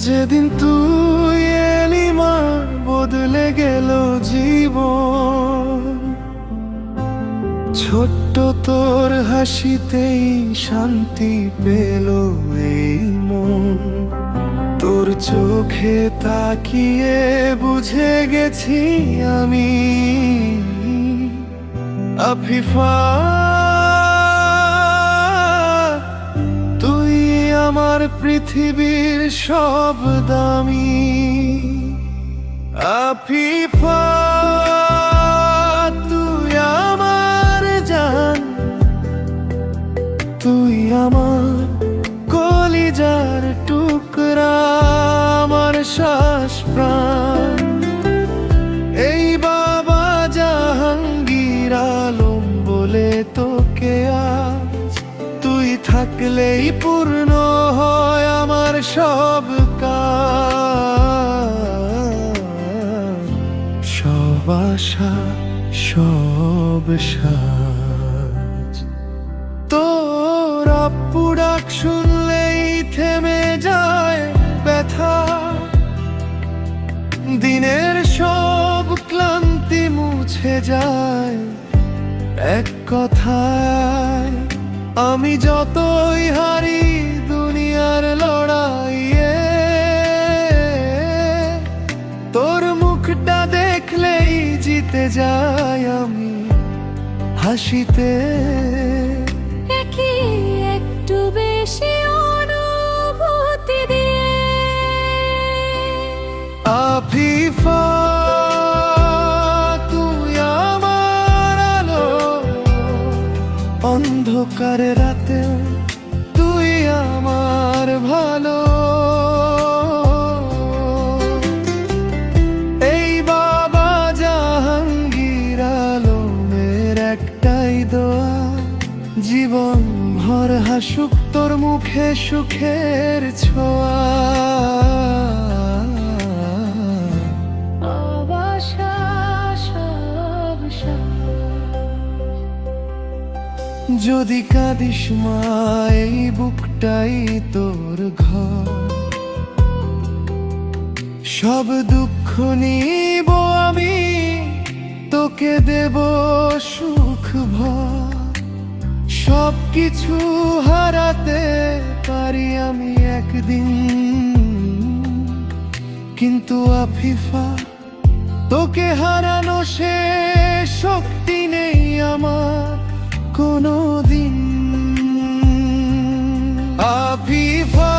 যেদিন তুই এলি মা, বদলে গেল জীবন। ছোট্ট তোর হাসিতেই শান্তি পেল এই মন। তোর চোখে তাকিয়ে বুঝে গেছি আমি, আফিফা তুই আমার পৃথিবীর সব দামি। আফিফা তুই আমার জান, তুই আমার কলিজার টুকরা, আমার শ্বাস প্রাণ। এই বাবা জাহাঙ্গীর আলম বলে তোকে আজ, তুই থাকলেই পূর্ণ হয় আমার সব কাজ। সব আশা সব সাজ। তোর আপু ডাক শুনলেই থেমে যায় ব্যথা, দিনের সব ক্লান্তি মুছে যায় এক কথায়। আমি যতই হারি দুনিয়ার লড়াইয়ে, তোর মুখটা দেখলেই জিতে যাই আমি হাসিতে। একটু বেশি অনুভূতি দিয়ে আফিফা তুই আমার আলো, অন্ধকার রাতে তুই আমার ভালো। এই বাবা জাহাঙ্গীর আলমের একটাই দোয়া, জীবন ভর হাসুক তোর মুখে সুখের ছোঁয়া। যদি কাঁদিস মা, এই বুকটাই তোর ঘর। সব দুঃখ নিব আমি, তোকে দেব সুখ ভর। সব কিছু হারাতে পারি আমি একদিন, কিন্তু আফিফা তোকে হারানো সে শক্তি নেই আমার কোনো দিন। আফিফা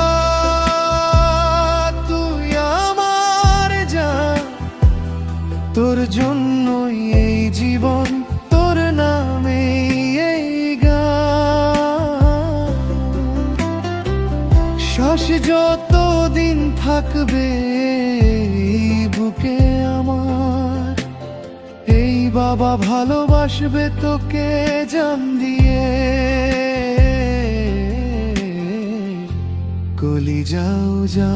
তুই আমার জান, তোর জন্যই এই জীবন, তোর নামে এই গান। শ্বাস যতদিন থাকবে এই বুকে আমার, এই বাবা ভালোবাসবে তোকে জান দিয়ে। কলিজাও যা